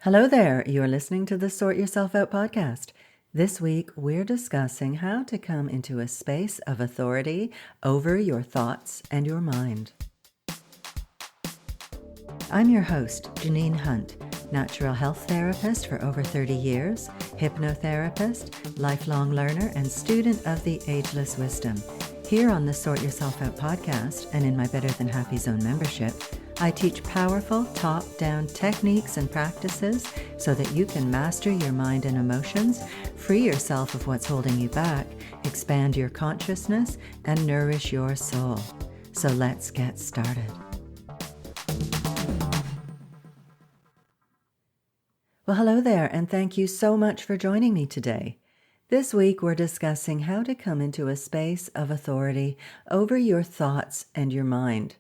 Hello there. You're listening to the Sort Yourself Out podcast. This week, we're discussing how to come into a space of authority over your thoughts and your mind. I'm your host, Janine Hunt, natural health therapist for over 30 years, hypnotherapist, lifelong learner, and student of the Ageless Wisdom. Here on the Sort Yourself Out podcast and in my Better Than Happy Zone membership, I teach powerful top-down techniques and practices so that you can master your mind and emotions, free yourself of what's holding you back, expand your consciousness, and nourish your soul. So let's get started. Well, hello there, and thank you so much for joining me today. This week, we're discussing how to come into a space of authority over your thoughts and your mind.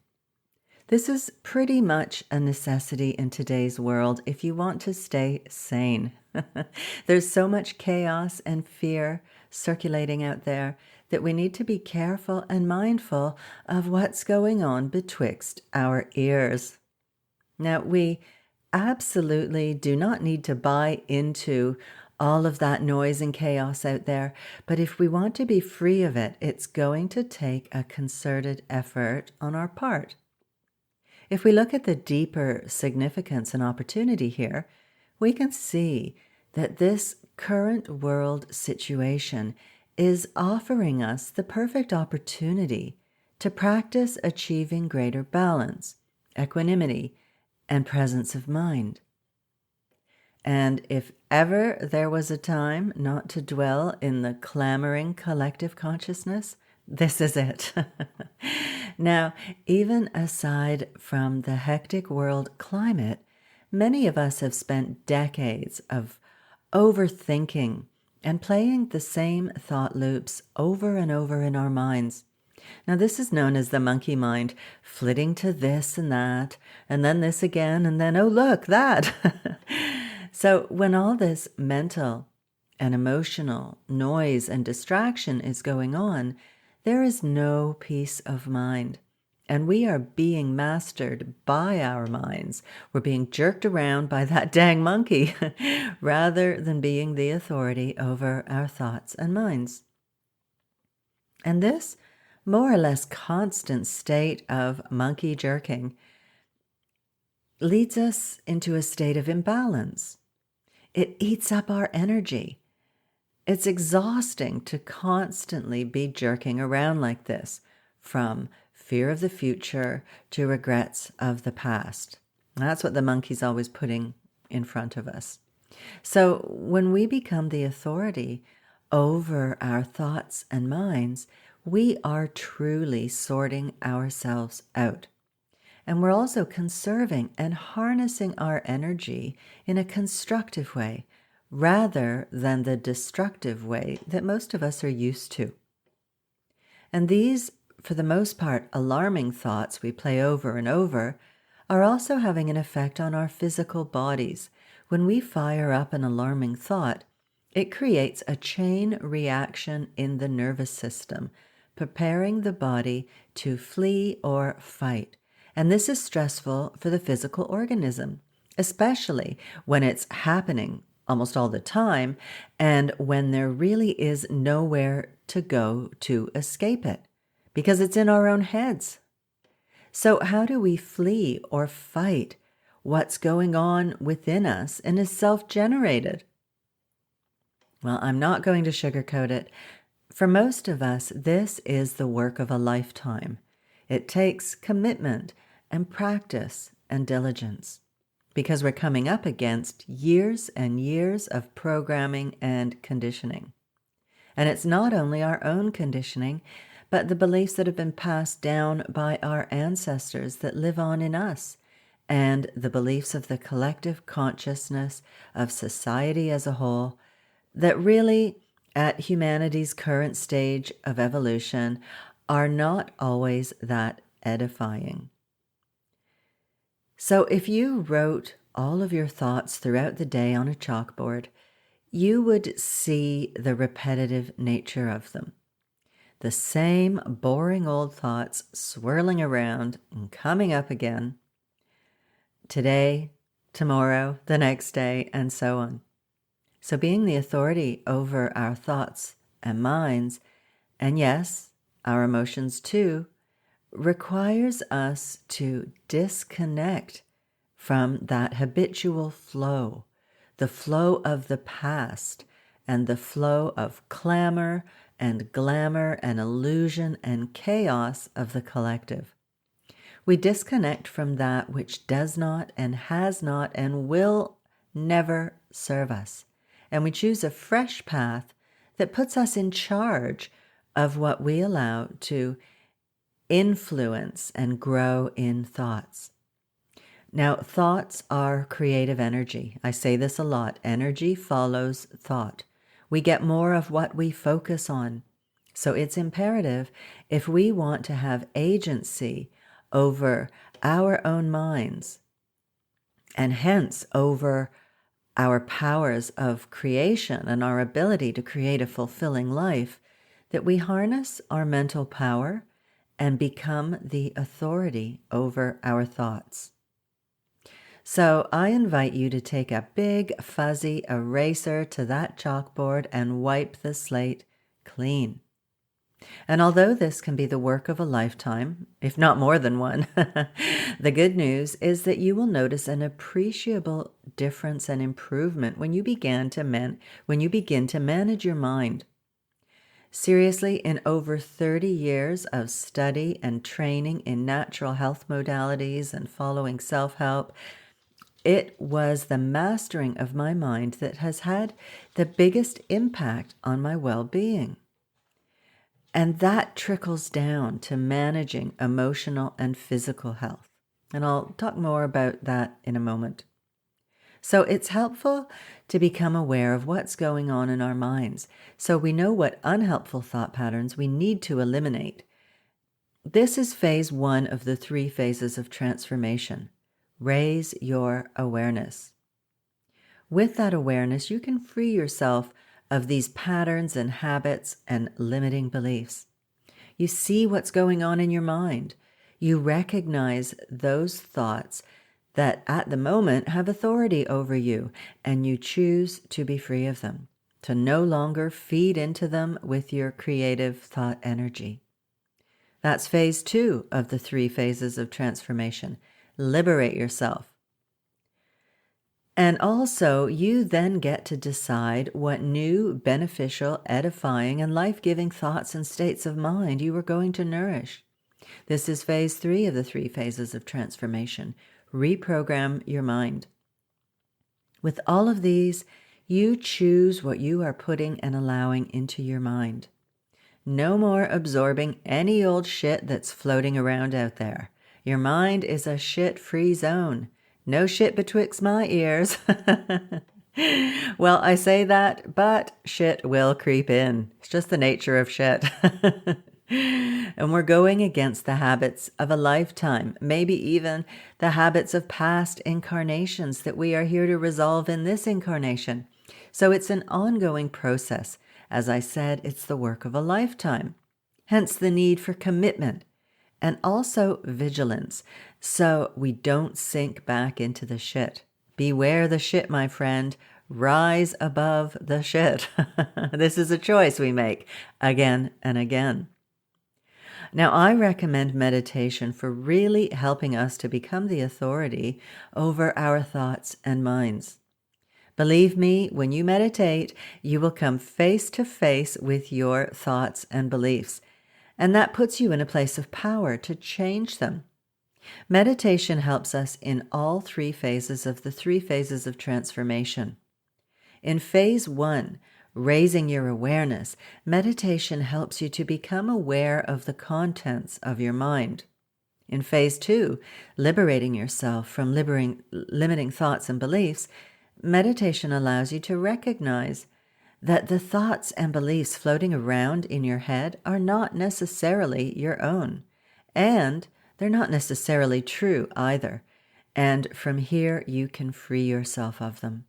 This is pretty much a necessity in today's world if you want to stay sane. There's so much chaos and fear circulating out there that we need to be careful and mindful of what's going on betwixt our ears. Now, we absolutely do not need to buy into all of that noise and chaos out there, but if we want to be free of it, it's going to take a concerted effort on our part. If we look at the deeper significance and opportunity here, we can see that this current world situation is offering us the perfect opportunity to practice achieving greater balance, equanimity, and presence of mind. And if ever there was a time not to dwell in the clamoring collective consciousness, this is it. Now, even aside from the hectic world climate, many of us have spent decades of overthinking and playing the same thought loops over and over in our minds. Now, this is known as the monkey mind, flitting to this and that, and then this again, and then, oh, look, that. So when all this mental and emotional noise and distraction is going on, there is no peace of mind, and we are being mastered by our minds. We're being jerked around by that dang monkey rather than being the authority over our thoughts and minds. And this more or less constant state of monkey jerking leads us into a state of imbalance. It eats up our energy. It's exhausting to constantly be jerking around like this, from fear of the future to regrets of the past. That's what the monkey's always putting in front of us. So when we become the authority over our thoughts and minds, we are truly sorting ourselves out. And we're also conserving and harnessing our energy in a constructive way, rather than the destructive way that most of us are used to. And these, for the most part, alarming thoughts we play over and over are also having an effect on our physical bodies. When we fire up an alarming thought, it creates a chain reaction in the nervous system, preparing the body to flee or fight. And this is stressful for the physical organism, especially when it's happening almost all the time, and when there really is nowhere to go to escape it, because it's in our own heads. So how do we flee or fight what's going on within us and is self-generated? Well, I'm not going to sugarcoat it. For most of us, this is the work of a lifetime. It takes commitment and practice and diligence, because we're coming up against years and years of programming and conditioning. And it's not only our own conditioning, but the beliefs that have been passed down by our ancestors that live on in us, and the beliefs of the collective consciousness of society as a whole that really, at humanity's current stage of evolution, are not always that edifying. So if you wrote all of your thoughts throughout the day on a chalkboard, you would see the repetitive nature of them. The same boring old thoughts swirling around and coming up again. Today, tomorrow, the next day, and so on. So being the authority over our thoughts and minds, and yes, our emotions too, requires us to disconnect from that habitual flow, the flow of the past, and the flow of clamor and glamour and illusion and chaos of the collective. We disconnect from that which does not and has not and will never serve us. And we choose a fresh path that puts us in charge of what we allow to influence and grow in thoughts. Now, thoughts are creative energy. I say this a lot. Energy follows thought. We get more of what we focus on. So it's imperative, if we want to have agency over our own minds, and hence over our powers of creation and our ability to create a fulfilling life, that we harness our mental power and become the authority over our thoughts. So I invite you to take a big fuzzy eraser to that chalkboard and wipe the slate clean. And although this can be the work of a lifetime, if not more than one, the good news is that you will notice an appreciable difference and improvement when you begin to manage your mind. Seriously, in over 30 years of study and training in natural health modalities and following self-help, it was the mastering of my mind that has had the biggest impact on my well-being. And that trickles down to managing emotional and physical health. And I'll talk more about that in a moment. So it's helpful to become aware of what's going on in our minds, so we know what unhelpful thought patterns we need to eliminate. This is phase 1 of the 3 phases of transformation. Raise your awareness. With that awareness, you can free yourself of these patterns and habits and limiting beliefs. You see what's going on in your mind. You recognize those thoughts that at the moment have authority over you, and you choose to be free of them, to no longer feed into them with your creative thought energy. That's phase 2 of the 3 phases of transformation. Liberate yourself. And also, you then get to decide what new, beneficial, edifying, and life-giving thoughts and states of mind you are going to nourish. This is phase 3 of the 3 phases of transformation. Reprogram your mind. With all of these, you choose what you are putting and allowing into your mind. No more absorbing any old shit that's floating around out there. Your mind is a shit-free zone. No shit betwixt my ears. Well, I say that, but shit will creep in. It's just the nature of shit. And we're going against the habits of a lifetime, maybe even the habits of past incarnations that we are here to resolve in this incarnation. So it's an ongoing process. As I said, it's the work of a lifetime. Hence the need for commitment and also vigilance, so we don't sink back into the shit. Beware the shit, my friend. Rise above the shit. This is a choice we make again and again. Now, I recommend meditation for really helping us to become the authority over our thoughts and minds. Believe me, when you meditate, you will come face to face with your thoughts and beliefs, and that puts you in a place of power to change them. Meditation helps us in all 3 phases of the 3 phases of transformation. In phase 1, raising your awareness, meditation helps you to become aware of the contents of your mind. In phase 2, liberating yourself from limiting thoughts and beliefs, meditation allows you to recognize that the thoughts and beliefs floating around in your head are not necessarily your own, and they're not necessarily true either. And from here, you can free yourself of them.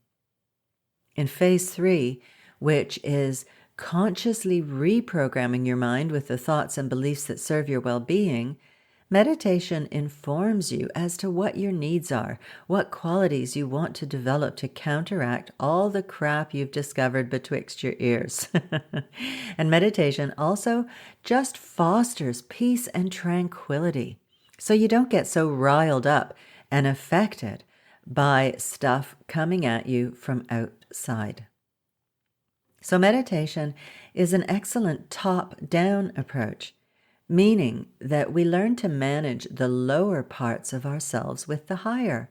In phase 3, which is consciously reprogramming your mind with the thoughts and beliefs that serve your well-being, Meditation informs you as to what your needs are, what qualities you want to develop to counteract all the crap you've discovered betwixt your ears. And meditation also just fosters peace and tranquility, so you don't get so riled up and affected by stuff coming at you from outside. So meditation is an excellent top-down approach, meaning that we learn to manage the lower parts of ourselves with the higher.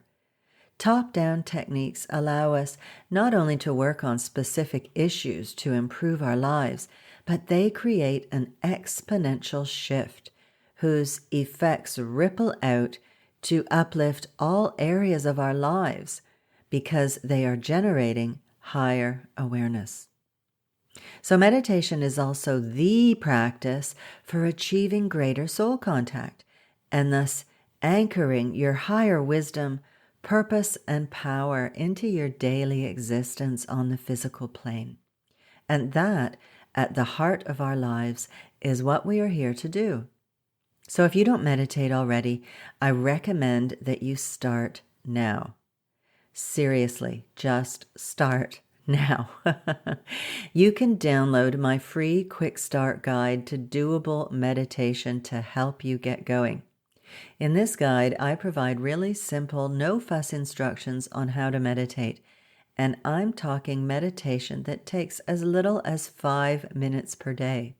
Top-down techniques allow us not only to work on specific issues to improve our lives, but they create an exponential shift whose effects ripple out to uplift all areas of our lives because they are generating higher awareness. So meditation is also the practice for achieving greater soul contact and thus anchoring your higher wisdom, purpose, and power into your daily existence on the physical plane. And that, at the heart of our lives, is what we are here to do. So if you don't meditate already, I recommend that you start now. Seriously, just start now. You can download my free quick start guide to doable meditation to help you get going. In this guide, I provide really simple, no-fuss instructions on how to meditate, and I'm talking meditation that takes as little as 5 minutes per day.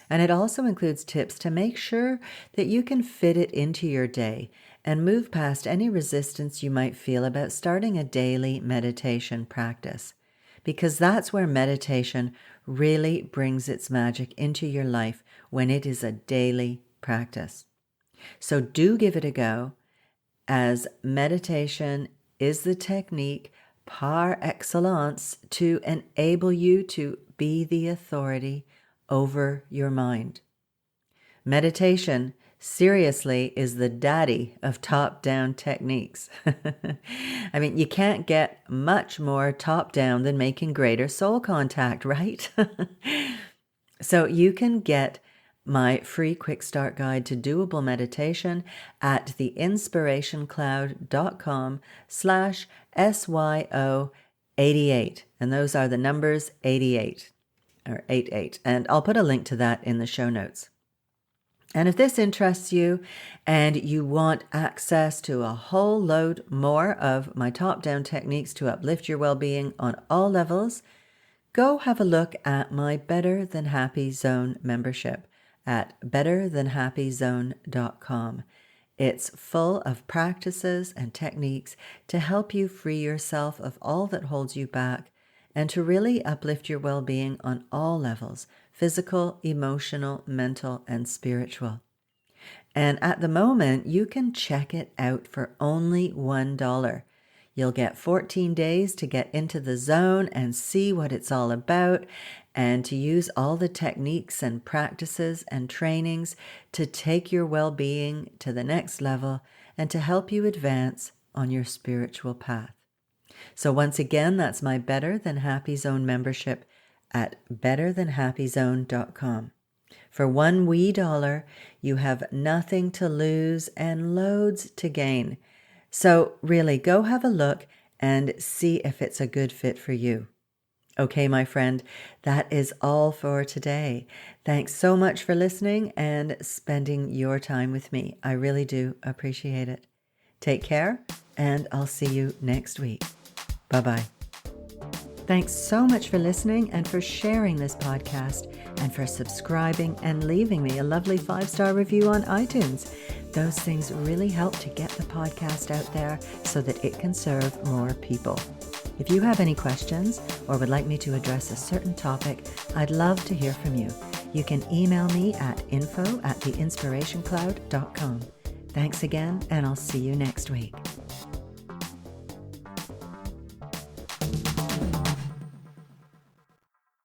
And it also includes tips to make sure that you can fit it into your day and move past any resistance you might feel about starting a daily meditation practice, because that's where meditation really brings its magic into your life when it is a daily practice. So do give it a go, as meditation is the technique par excellence to enable you to be the authority over your mind. Meditation, seriously, is the daddy of top-down techniques. I mean, you can't get much more top-down than making greater soul contact, right? So you can get my free quick start guide to doable meditation at theinspirationcloud.com/SYO88. And those are the numbers 88. Or 88, and I'll put a link to that in the show notes. And if this interests you and you want access to a whole load more of my top-down techniques to uplift your well-being on all levels, go have a look at my Better Than Happy Zone membership at betterthanhappyzone.com. It's full of practices and techniques to help you free yourself of all that holds you back and to really uplift your well-being on all levels: physical, emotional, mental, and spiritual. And at the moment, you can check it out for only $1. You'll get 14 days to get into the zone and see what it's all about, and to use all the techniques and practices and trainings to take your well-being to the next level and to help you advance on your spiritual path. So once again, that's my Better Than Happy Zone membership at betterthanhappyzone.com. For $1 you have nothing to lose and loads to gain. So really, go have a look and see if it's a good fit for you. Okay, my friend, that is all for today. Thanks so much for listening and spending your time with me. I really do appreciate it. Take care, and I'll see you next week. Bye-bye. Thanks so much for listening and for sharing this podcast and for subscribing and leaving me a lovely 5-star review on iTunes. Those things really help to get the podcast out there so that it can serve more people. If you have any questions or would like me to address a certain topic, I'd love to hear from you. You can email me at info@theinspirationcloud.com. Thanks again, and I'll see you next week.